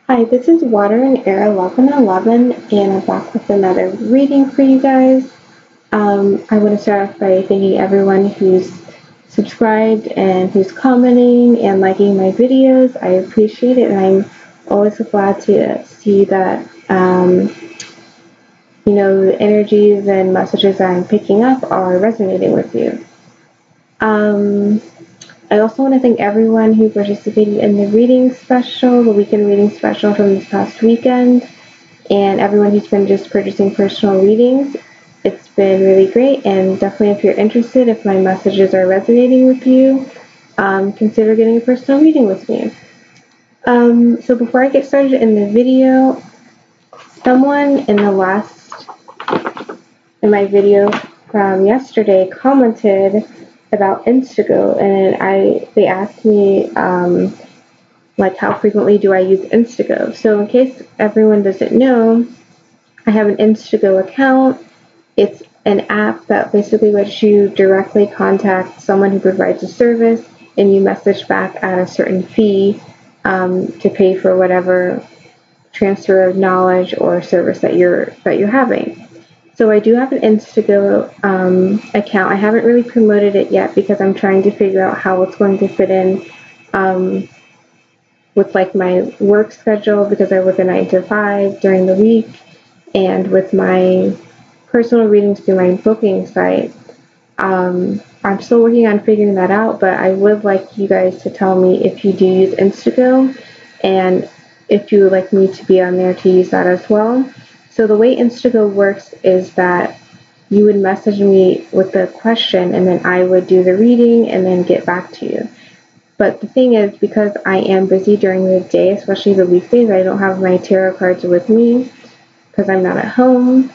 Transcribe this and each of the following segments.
Hi, this is Water and Air 1111, and I'm back with another reading for you guys. I want to start off by thanking everyone who's subscribed and who's commenting and liking my videos. I appreciate it, and I'm always so glad to see that, the energies and messages that I'm picking up are resonating with you. I also want to thank everyone who participated in the reading special, the weekend reading special from this past weekend, and everyone who's been just purchasing personal readings. It's been really great, and definitely if you're interested, if my messages are resonating with you, consider getting a personal reading with me. So before I get started in the video, someone in my video from yesterday commented about Instago, and they asked me like how frequently do I use Instago. So in case everyone doesn't know, I have an Instago account. It's an app that basically lets you directly contact someone who provides a service, and you message back at a certain fee to pay for whatever transfer of knowledge or service that you're having. So I do have an Instago account. I haven't really promoted it yet because I'm trying to figure out how it's going to fit in with like my work schedule, because I work a 9 to 5 during the week, and with my personal readings through my booking site. I'm still working on figuring that out, but I would like you guys to tell me if you do use Instago and if you would like me to be on there to use that as well. So the way Instago works is that you would message me with the question, and then I would do the reading and then get back to you. But the thing is, because I am busy during the day, especially the weekdays, I don't have my tarot cards with me because I'm not at home.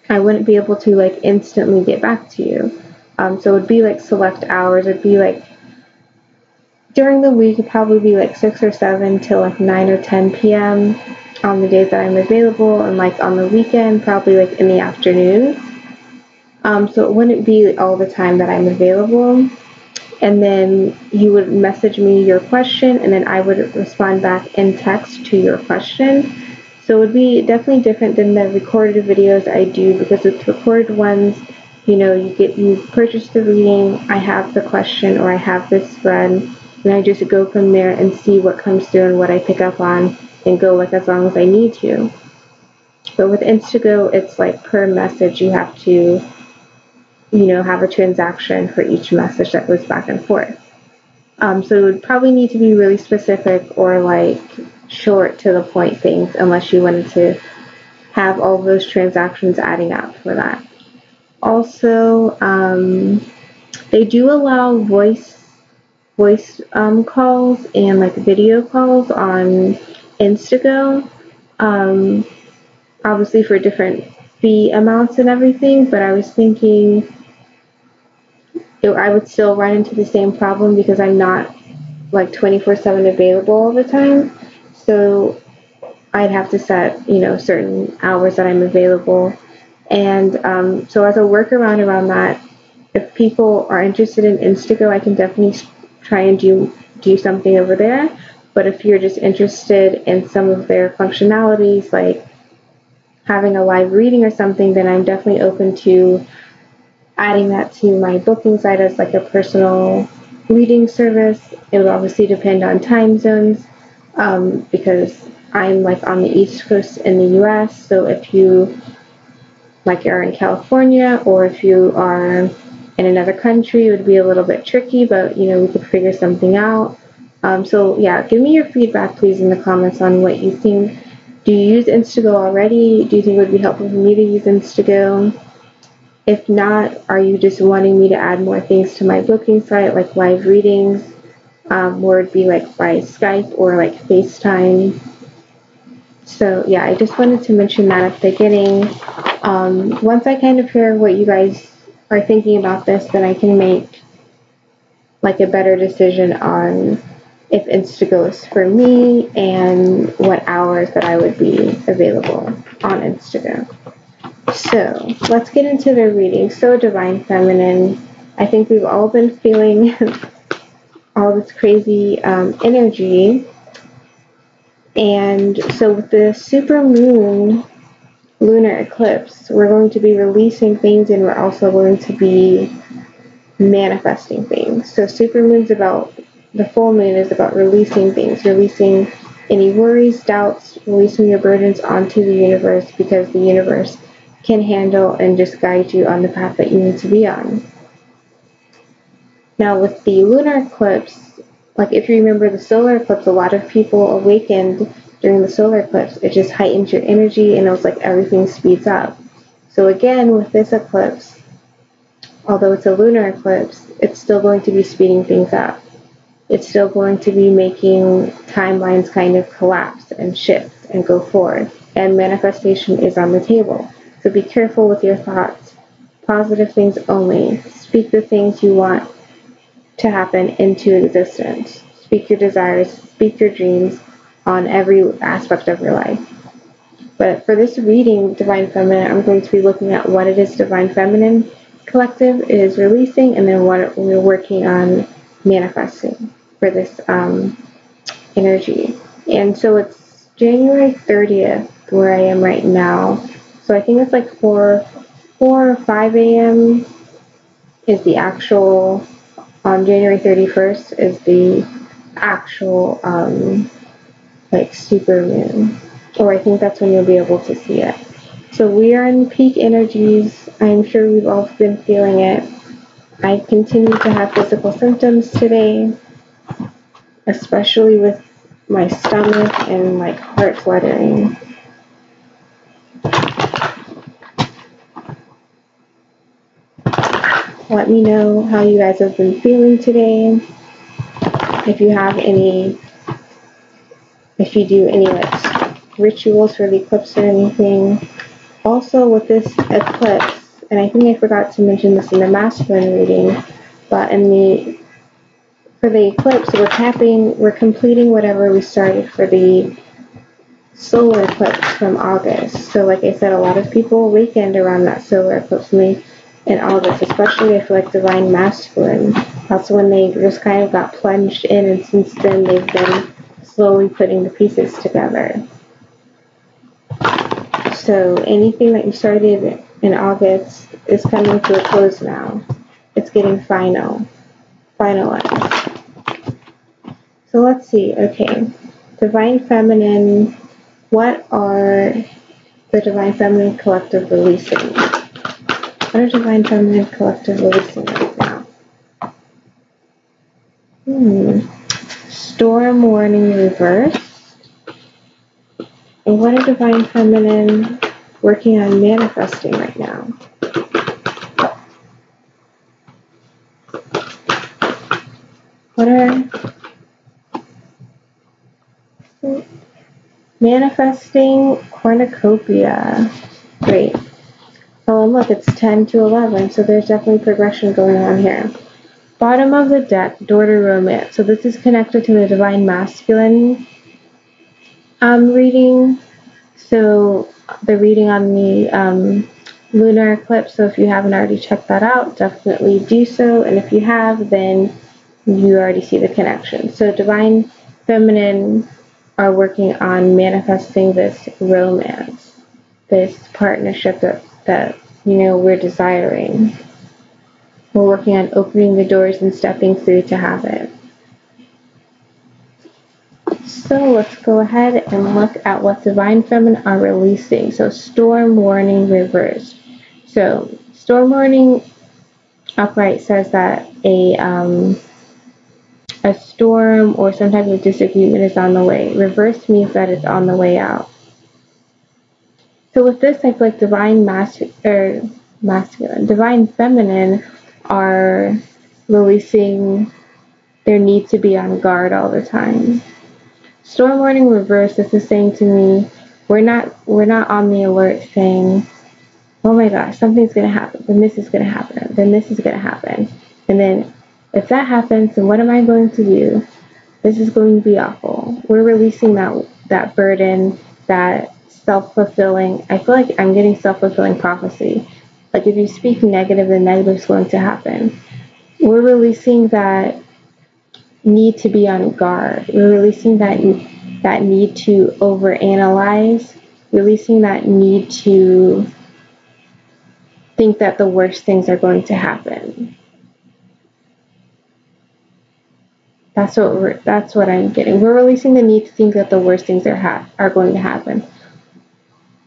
I wouldn't be able to like instantly get back to you. So it would be like select hours. It'd be like during the week, it'd probably be like 6 or 7 till like 9 or 10 p.m. on the days that I'm available, and like on the weekend, probably like in the afternoon. So it wouldn't be all the time that I'm available. And then you would message me your question, and then I would respond back in text to your question. So it would be definitely different than the recorded videos I do, because with recorded ones, you purchase the reading, I have the question or I have this spread, and I just go from there and see what comes through and what I pick up on and go like as long as I need to. But with Instago, it's like per message you have to, have a transaction for each message that goes back and forth. So it would probably need to be really specific or like short to the point things, unless you wanted to have all those transactions adding up for that. Also, they do allow voice calls and like video calls on Instago, obviously for different fee amounts and everything, but I was thinking I would still run into the same problem because I'm not like 24/7 available all the time. So I'd have to set, certain hours that I'm available. And so as a workaround around that, if people are interested in Instago, I can definitely try and do something over there. But if you're just interested in some of their functionalities, like having a live reading or something, then I'm definitely open to adding that to my booking site as like a personal reading service. It would obviously depend on time zones, because I'm like on the East Coast in the US. So if you like are in California, or if you are in another country, it would be a little bit tricky, but we could figure something out. So yeah, give me your feedback please in the comments on what you think. Do you use Instago already? Do you think it would be helpful for me to use Instago? If not, are you just wanting me to add more things to my booking site, like live readings, or it'd be like by Skype or like FaceTime? So yeah, I just wanted to mention that at the beginning. Once I kind of hear what you guys are thinking about this, then I can make like a better decision on if Instago is for me and what hours that I would be available on Instagram. So let's get into the reading. So Divine Feminine, I think we've all been feeling all this crazy energy And so with the supermoon lunar eclipse, we're going to be releasing things, and we're also going to be manifesting things. So supermoon's about, the full moon is about releasing things, releasing any worries, doubts, releasing your burdens onto the universe, because the universe can handle and just guide you on the path that you need to be on. Now with the lunar eclipse, like if you remember the solar eclipse, a lot of people awakened during the solar eclipse. It just heightens your energy, and it was like everything speeds up. So again, with this eclipse, although it's a lunar eclipse, it's still going to be speeding things up. It's still going to be making timelines kind of collapse and shift and go forward. And manifestation is on the table. So be careful with your thoughts. Positive things only. Speak the things you want to happen into existence. Speak your desires, speak your dreams on every aspect of your life. But for this reading, Divine Feminine, I'm going to be looking at what it is Divine Feminine Collective is releasing, and then what we're working on manifesting for this energy. And so it's January 30th where I am right now. So I think it's like 4 or 5 a.m. is the actual, January 31st is the actual like super moon, or I think that's when you'll be able to see it. So we are in peak energies. I'm sure we've all been feeling it. I continue to have physical symptoms today, especially with my stomach and like heart fluttering. Let me know how you guys have been feeling today. If you have any, if you do any like rituals for the eclipse or anything. Also with this eclipse, and I think I forgot to mention this in the masculine reading, but for the eclipse, we're completing whatever we started for the solar eclipse from August. So like I said, a lot of people awakened around that solar eclipse in August, especially I feel like Divine Masculine. That's when they just kind of got plunged in, and since then they've been slowly putting the pieces together. So anything that you started in August is coming to a close now. It's getting finalized. So let's see. Okay. Divine Feminine. What are the Divine Feminine Collective releasing? What are Divine Feminine Collective releasing right now? Storm warning reversed. And what are Divine Feminine working on manifesting right now? What are manifesting cornucopia? Great. Oh, and look, it's 10 to 11, so there's definitely progression going on here. Bottom of the deck, door to romance. So this is connected to the Divine Masculine reading. So the reading on the lunar eclipse. So if you haven't already checked that out, definitely do so. And if you have, then you already see the connection. So Divine Feminine are working on manifesting this romance, this partnership that we're desiring. We're working on opening the doors and stepping through to have it. So let's go ahead and look at what Divine Feminine are releasing. So storm warning reversed. So storm warning upright says that a storm or some type of disagreement is on the way. Reversed means that it's on the way out. So with this, I feel like Divine Feminine are releasing their need to be on guard all the time. Storm warning reverse, this is saying to me, we're not on the alert saying, oh my gosh, something's going to happen, then this is going to happen, then this is going to happen. And then if that happens, then what am I going to do? This is going to be awful. We're releasing that burden, that self-fulfilling, I feel like I'm getting self-fulfilling prophecy. Like if you speak negative, then negative is going to happen. We're releasing that need to be on guard. We're releasing that that need to overanalyze, releasing that need to think that the worst things are going to happen. That's what I'm getting. We're releasing the need to think that the worst things are going to happen.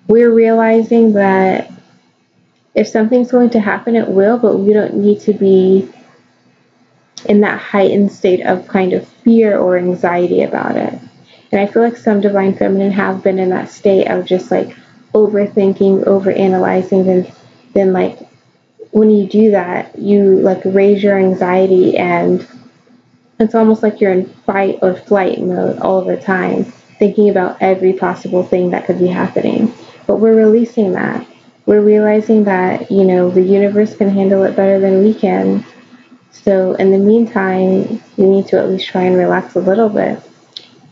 We're realizing that if something's going to happen, it will, but we don't need to be in that heightened state of kind of fear or anxiety about it. And I feel like some divine feminine have been in that state of just like overthinking, overanalyzing, then like when you do that, you like raise your anxiety, and it's almost like you're in fight or flight mode all the time, thinking about every possible thing that could be happening. But we're releasing that. We're realizing that, you know, the universe can handle it better than we can. So in the meantime, we need to at least try and relax a little bit.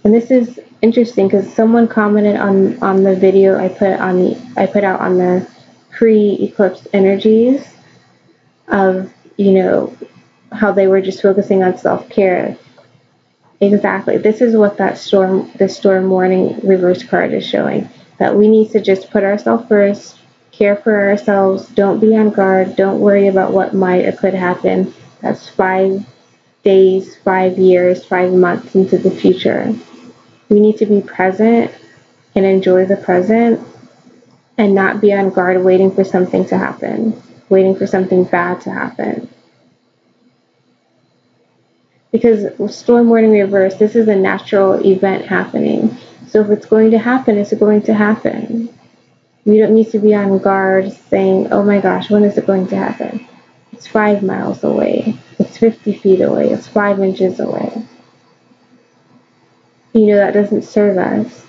And this is interesting because someone commented on the video I put out on the pre-eclipse energies of, you know, how they were just focusing on self-care. Exactly. This is what the storm warning reverse card is showing. That we need to just put ourselves first, care for ourselves, don't be on guard, don't worry about what might or could happen. That's 5 days, 5 years, 5 months into the future. We need to be present and enjoy the present and not be on guard waiting for something to happen, waiting for something bad to happen. Because storm warning reverse, this is a natural event happening. So if it's going to happen, it's going to happen. We don't need to be on guard saying, oh my gosh, when is it going to happen? It's 5 miles away. It's 50 feet away. It's 5 inches away. You know, that doesn't serve us.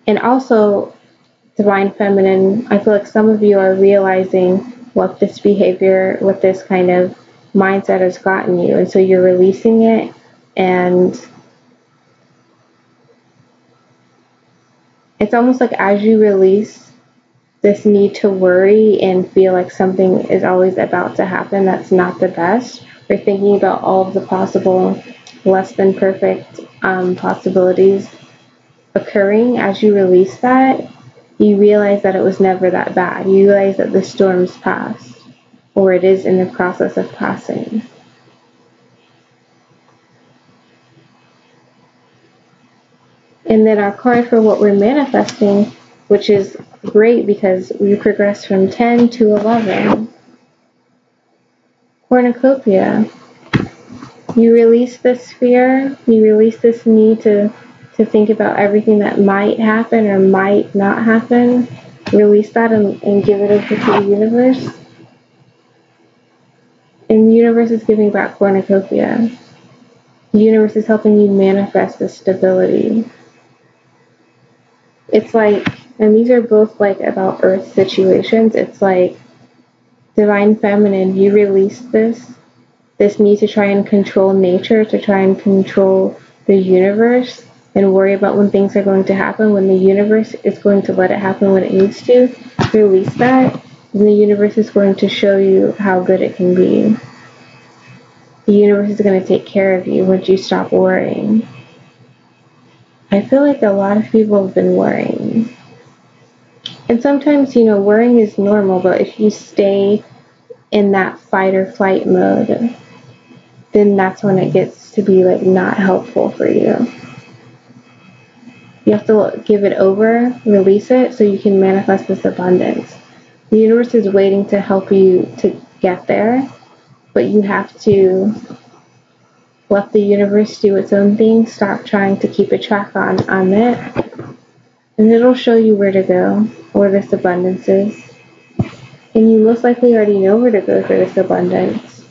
And also, divine feminine, I feel like some of you are realizing what this behavior, what this kind of mindset has gotten you, and so you're releasing it, and it's almost like as you release this need to worry and feel like something is always about to happen that's not the best, or thinking about all of the possible less than perfect possibilities occurring, as you release that, you realize that it was never that bad. You realize that the storm's passed, or it is in the process of passing. And then our card for what we're manifesting, which is great because we progress from 10 to 11. Cornucopia. You release this fear, you release this need to think about everything that might happen or might not happen. Release that and give it over to the universe. And the universe is giving back cornucopia. The universe is helping you manifest this stability. It's like, and these are both like about earth situations, it's like divine feminine, you release this need to try and control nature, to try and control the universe and worry about when things are going to happen, when the universe is going to let it happen when it needs to. Release that, and the universe is going to show you how good it can be. The universe is going to take care of you once you stop worrying. I feel like a lot of people have been worrying. And sometimes, you know, worrying is normal, but if you stay in that fight or flight mode, then that's when it gets to be like not helpful for you. You have to give it over, release it, so you can manifest this abundance. The universe is waiting to help you to get there, but you have to let the universe do its own thing. Stop trying to keep a track on it, and it'll show you where to go, where this abundance is. And you most likely already know where to go for this abundance.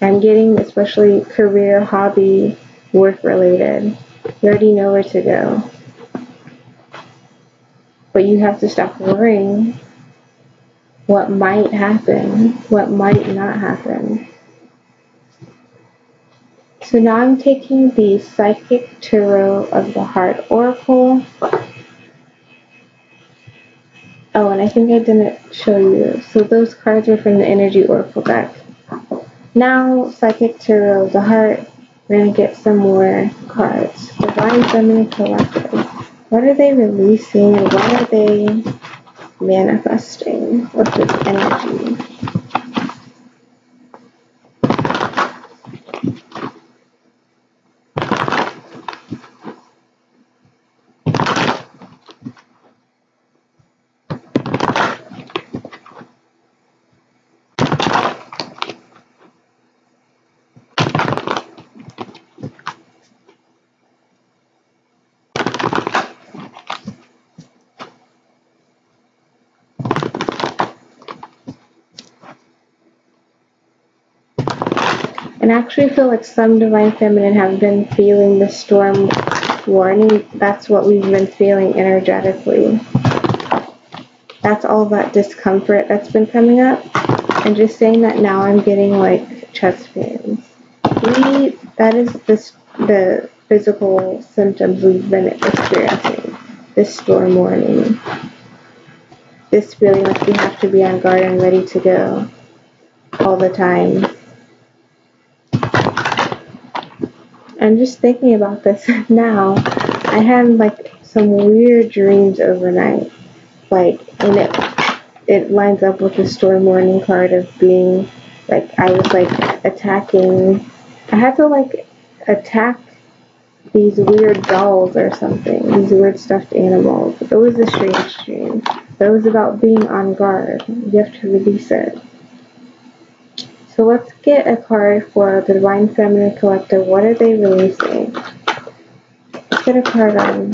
I'm getting especially career, hobby, work related. You already know where to go. But you have to stop worrying what might happen, what might not happen. So now I'm taking the Psychic Tarot of the Heart Oracle. Oh, and I think I didn't show you. So those cards are from the Energy Oracle deck. Now, Psychic Tarot of the Heart. We're going to get some more cards. Divine Feminine Collective. What are they releasing and what are they manifesting with this energy? And I actually feel like some Divine Feminine have been feeling the storm warning. That's what we've been feeling energetically. That's all that discomfort that's been coming up. And just saying that now, I'm getting like chest pains. That is the physical symptoms we've been experiencing. This storm warning. This feeling like we have to be on guard and ready to go all the time. I'm just thinking about this now. I had like some weird dreams overnight. Like, and it lines up with the storm warning card of being like, I was like attacking. I had to like attack these weird dolls or something, these weird stuffed animals. It was a strange dream, but it was about being on guard. You have to release it. So let's get a card for the Divine Feminine Collective. What are they releasing? Let's get a card on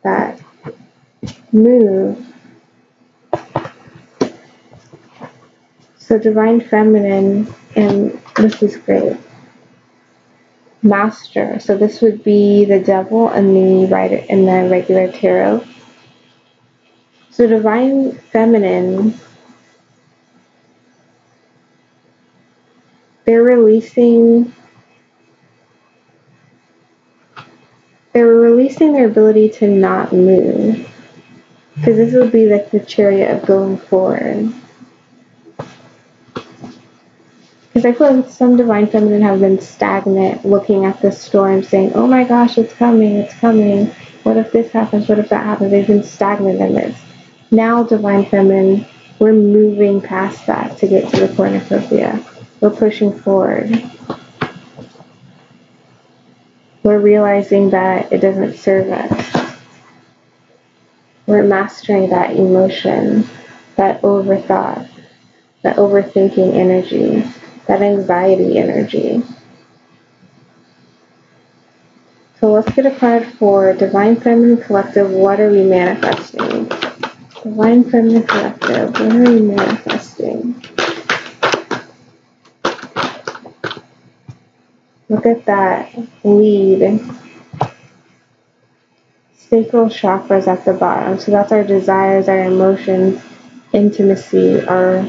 that move. So Divine Feminine, and this is great. Master. So this would be the Devil in the regular tarot. So Divine Feminine, they're releasing their ability to not move. Because this would be like the chariot of going forward. Because I feel like some Divine Feminine have been stagnant, looking at the storm, saying, oh my gosh, it's coming, it's coming. What if this happens? What if that happens? They've been stagnant in this. Now, Divine Feminine, we're moving past that to get to the cornucopia. We're pushing forward. We're realizing that it doesn't serve us. We're mastering that emotion, that overthought, that overthinking energy, that anxiety energy. So let's get a card for Divine Feminine Collective. What are we manifesting? Divine Feminine Collective, what are we manifesting? Look at that lead. Sacral chakras at the bottom. So that's our desires, our emotions, intimacy, our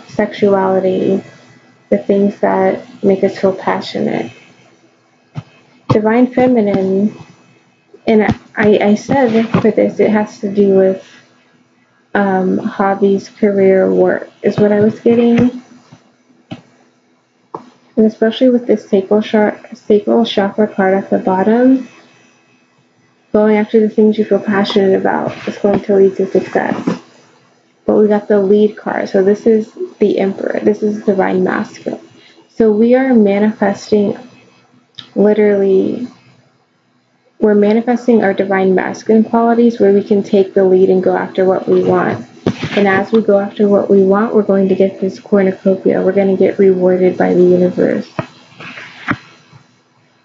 sexuality, the things that make us feel passionate. Divine Feminine, and I said for this, it has to do with hobbies, career, work, is what I was getting. And especially with this sacral chakra card at the bottom, going after the things you feel passionate about is going to lead to success. But we got the lead card. So this is the Emperor. This is Divine Masculine. So we are manifesting, literally, we're manifesting our Divine Masculine qualities where we can take the lead and go after what we want. And as we go after what we want, we're going to get this cornucopia. We're going to get rewarded by the universe.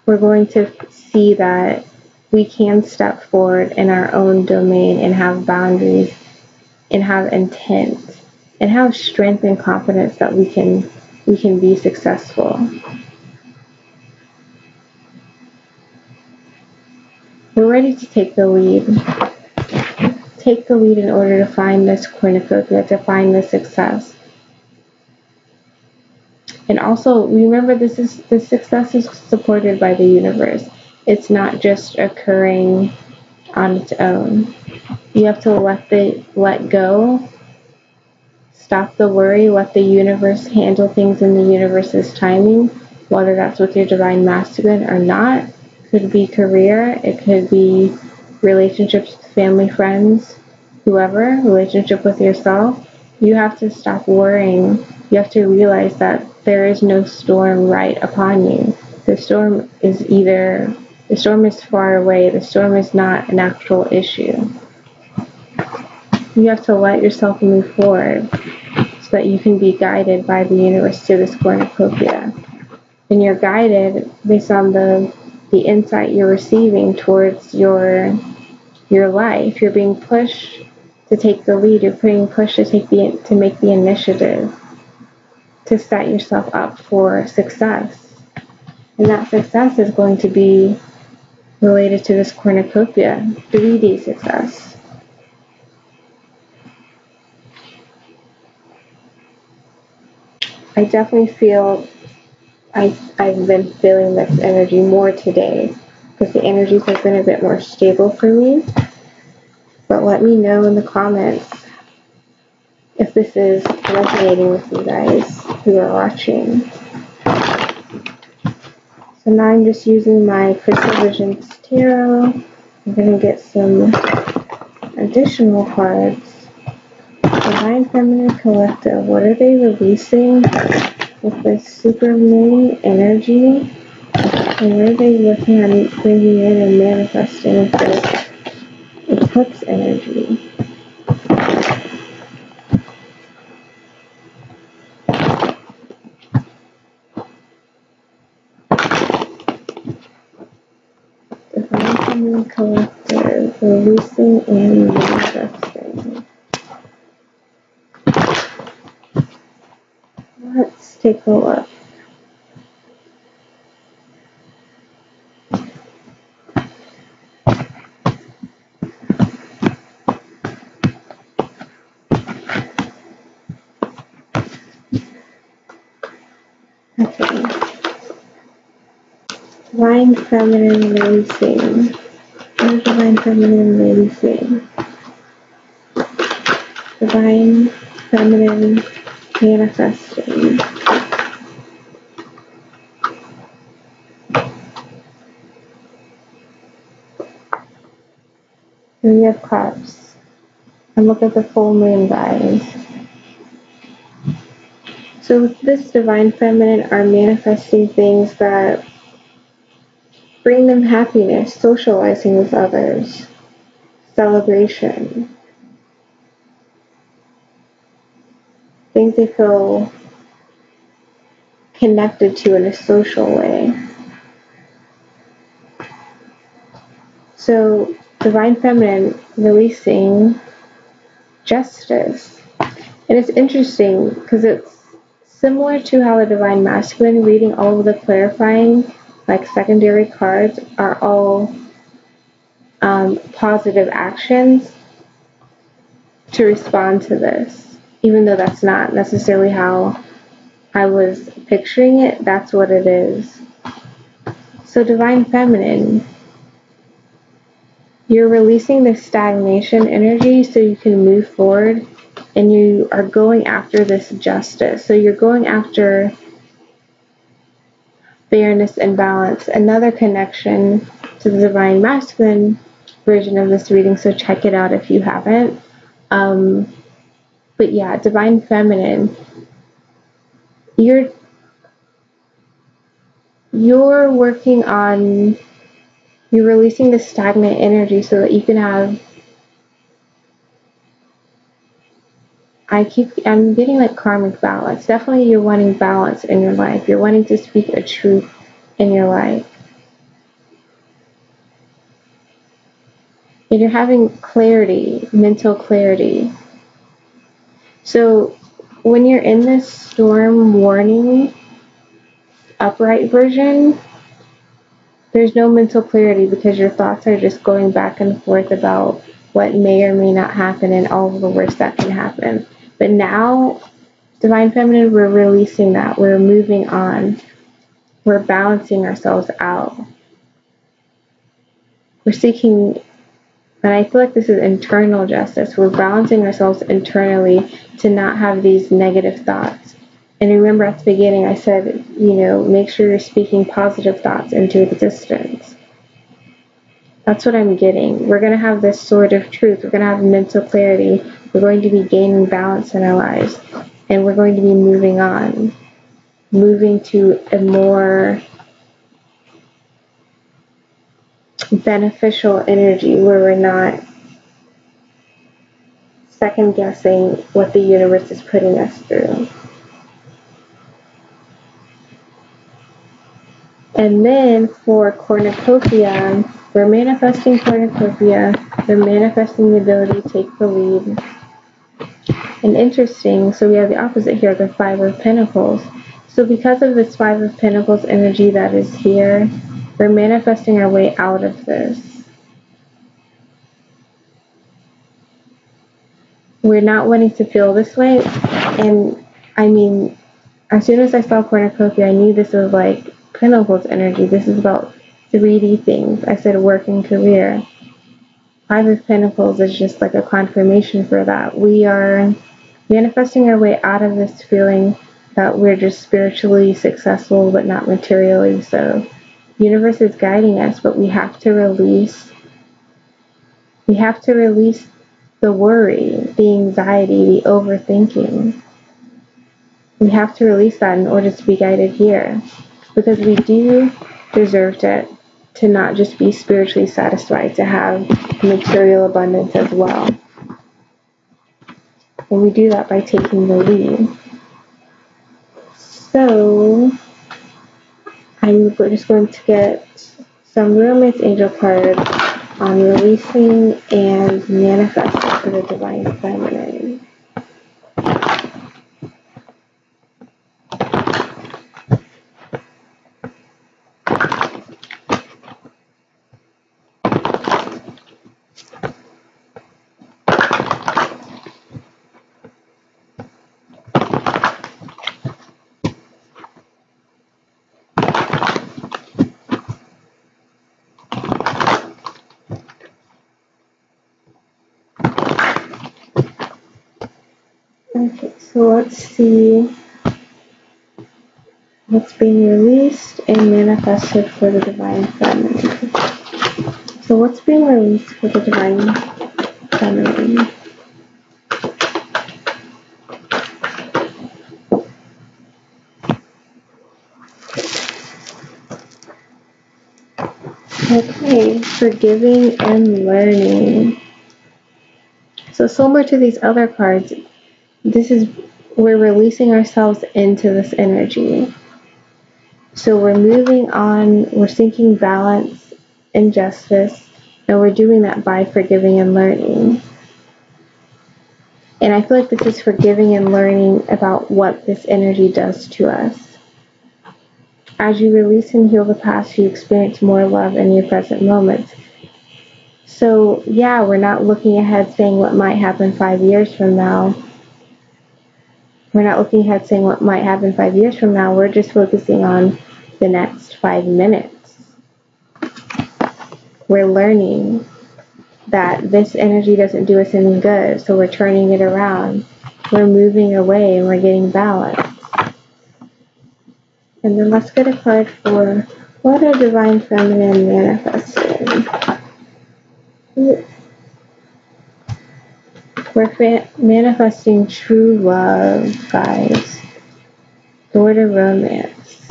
We're going to see that we can step forward in our own domain and have boundaries and have intent and have strength and confidence that we can be successful. We're ready to take the lead. Take the lead in order to find this cornucopia, to find this success. And also, remember, this success is supported by the universe. It's not just occurring on its own. You have to let go, stop the worry, let the universe handle things in the universe's timing, whether that's with your divine masculine or not. It could be career, it could be relationships with family, friends, whoever, relationship with yourself. You have to stop worrying. You have to realize that there is no storm right upon you. The storm is far away. The storm is not an actual issue. You have to let yourself move forward so that you can be guided by the universe to this cornucopia. And you're guided based on the insight you're receiving towards your life. You're being pushed to take the lead. You're being pushed to make the initiative, to set yourself up for success. And that success is going to be related to this cornucopia, 3D success. I definitely feel I've been feeling this energy more today because the energies have been a bit more stable for me. But let me know in the comments if this is resonating with you guys who are watching. So now I'm just using my Crystal Visions Tarot. I'm going to get some additional cards. Divine Feminine Collective, what are they releasing with this Supermoon energy? And what are they looking at bringing in and manifesting with this Eclipse energy? Divine Feminine Collective, releasing and manifesting. Let's take a look. Okay. Divine Feminine releasing. What is Divine Feminine releasing? Divine Feminine manifesting. Three of Cups. And look at the full moon, guys. So with this Divine Feminine are manifesting things that bring them happiness, socializing with others, celebration, things they feel connected to in a social way. So Divine Feminine releasing justice. And it's interesting because it's similar to how the Divine Masculine, reading all of the clarifying, like secondary cards, are all positive actions to respond to this. Even though that's not necessarily how I was picturing it, that's what it is. So Divine Feminine, you're releasing the stagnation energy so you can move forward, and you are going after this justice. So you're going after fairness and balance. Another connection to the Divine Masculine version of this reading, so check it out if you haven't. But yeah, Divine Feminine, you're working on, you're releasing the stagnant energy so that you can have, I'm getting like karmic balance. Definitely you're wanting balance in your life. You're wanting to speak a truth in your life. And you're having clarity, mental clarity. So when you're in this storm warning upright version, there's no mental clarity because your thoughts are just going back and forth about what may or may not happen and all of the worst that can happen. But now, Divine Feminine, we're releasing that. We're moving on. We're balancing ourselves out. We're seeking, and I feel like this is internal justice. We're balancing ourselves internally to not have these negative thoughts. And remember at the beginning I said, make sure you're speaking positive thoughts into existence. That's what I'm getting. We're going to have this sword of truth. We're going to have mental clarity. We're going to be gaining balance in our lives. And we're going to be moving on. Moving to a more beneficial energy where we're not second guessing what the universe is putting us through. And then for cornucopia, we're manifesting cornucopia. We're manifesting the ability to take the lead. And interesting, so we have the opposite here, the Five of Pentacles. So because of this Five of Pentacles energy that is here, we're manifesting our way out of this. We're not wanting to feel this way. And I mean, as soon as I saw cornucopia, I knew this was like Pentacles energy. This is about 3D things. I said work and career. Five of Pentacles is just like a confirmation for that. We are manifesting our way out of this feeling that we're just spiritually successful but not materially so. The universe is guiding us, but we have to release the worry, the anxiety, the overthinking. We have to release that in order to be guided here, because we do deserve to not just be spiritually satisfied, to have material abundance as well. And we do that by taking the lead. So I'm just going to get some Romance Angel cards on releasing and manifesting for the Divine Feminine. Okay, so let's see what's being released and manifested for the Divine Feminine. So what's being released for the Divine Feminine? Okay, forgiving and learning. So similar to these other cards, we're releasing ourselves into this energy. So we're moving on, we're seeking balance and justice, and we're doing that by forgiving and learning. And I feel like this is forgiving and learning about what this energy does to us. As you release and heal the past, you experience more love in your present moments. So yeah, we're not looking ahead saying what might happen 5 years from now. We're not looking ahead saying what might happen 5 years from now. We're just focusing on the next 5 minutes. We're learning that this energy doesn't do us any good, so we're turning it around. We're moving away and we're getting balance. And then let's get a card for what a Divine Feminine manifested. We're manifesting true love, guys. Lord of Romance.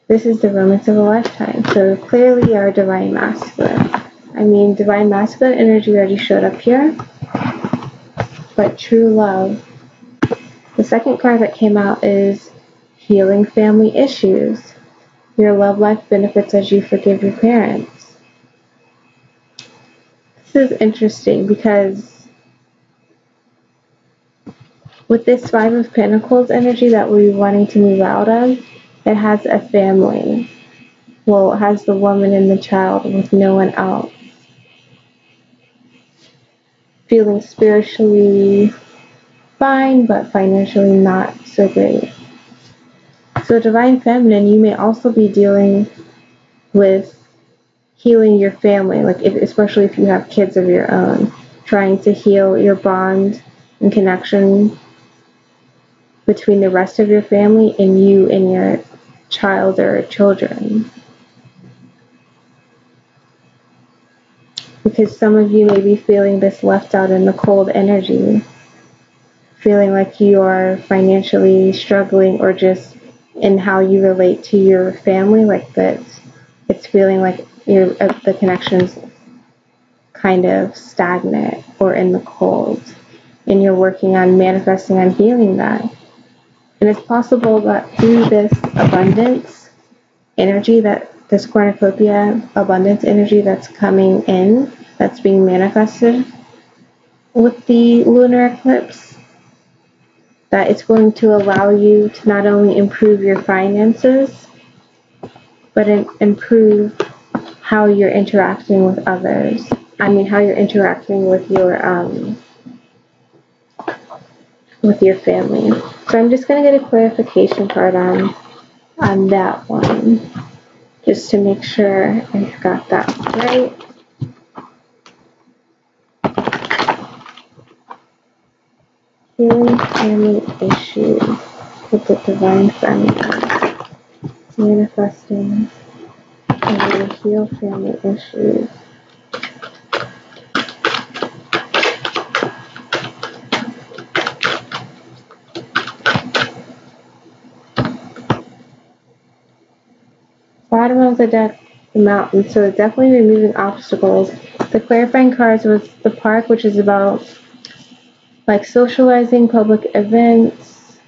This is the romance of a lifetime. So clearly our Divine Masculine. I mean, Divine Masculine energy already showed up here. But true love. The second card that came out is healing family issues. Your love life benefits as you forgive your parents. This is interesting because with this Five of Pentacles energy that we're wanting to move out of, it has a family. Well, it has the woman and the child with no one else. Feeling spiritually fine, but financially not so great. So Divine Feminine, you may also be dealing with healing your family, like especially if you have kids of your own, trying to heal your bond and connection between the rest of your family and you and your child or children. Because some of you may be feeling this left out in the cold energy, feeling like you are financially struggling, or just in how you relate to your family, like that it's feeling like the connection's kind of stagnant or in the cold, and you're working on manifesting and healing that. And it's possible that through this abundance energy, that this cornucopia abundance energy that's coming in, that's being manifested with the lunar eclipse, that it's going to allow you to not only improve your finances, but improve how you're interacting with others. I mean, how you're interacting with your family. So I'm just going to get a clarification card on that one, just to make sure I've got that right. Healing family issues with the divine feminine. Manifesting and heal family issues. Bottom of the deck, the mountain. So definitely removing obstacles. The clarifying cards was the park, which is about like socializing, public events,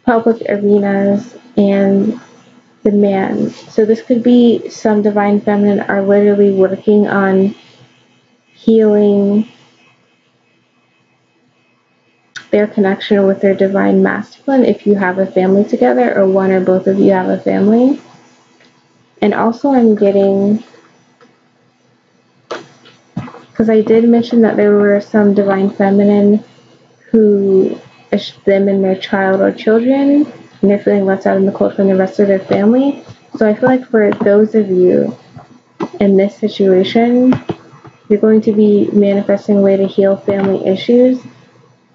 public arenas, and the man. So this could be some divine feminine are literally working on healing their connection with their divine masculine if you have a family together, or one or both of you have a family. And also I'm getting, because I did mention that there were some divine feminine who, them and their child or children, and they're feeling left out in the cold from the rest of their family. So I feel like for those of you in this situation, you're going to be manifesting a way to heal family issues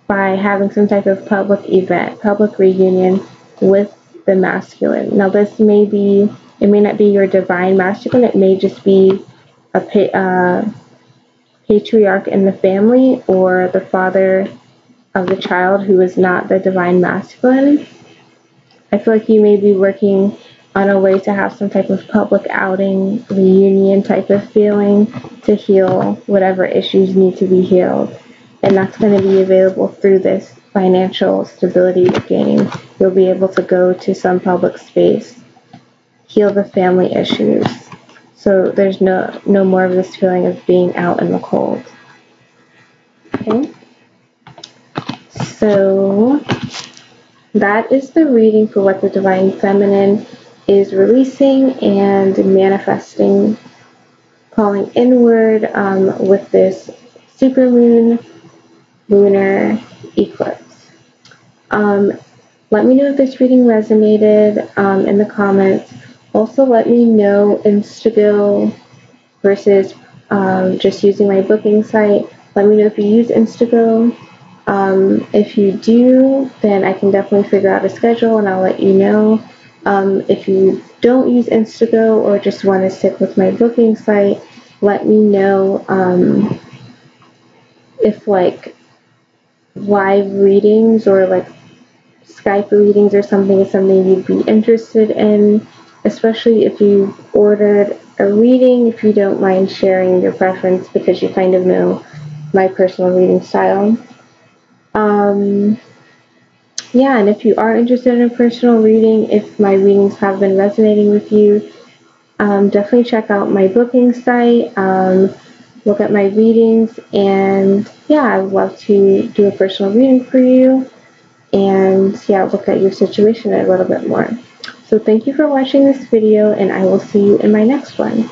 by having some type of public event, public reunion with the masculine. Now this may be, it may not be your divine masculine, it may just be a patriarch in the family, or the father of the child who is not the divine masculine. I feel like you may be working on a way to have some type of public outing, reunion type of feeling to heal whatever issues need to be healed. And that's going to be available through this financial stability you're gaining. You'll be able to go to some public space, heal the family issues. So there's no more of this feeling of being out in the cold. Okay? So that is the reading for what the divine feminine is releasing and manifesting, calling inward with this supermoon lunar eclipse. Let me know if this reading resonated in the comments. Also, let me know Instago versus just using my booking site. Let me know if you use Instago. If you do, then I can definitely figure out a schedule and I'll let you know. If you don't use Instago or just want to stick with my booking site, let me know if like live readings or like Skype readings or something is something you'd be interested in, especially if you ordered a reading, if you don't mind sharing your preference because you kind of know my personal reading style. Yeah, and if you are interested in a personal reading, if my readings have been resonating with you, definitely check out my booking site, look at my readings, and yeah, I would love to do a personal reading for you, and yeah, look at your situation a little bit more. So thank you for watching this video, and I will see you in my next one.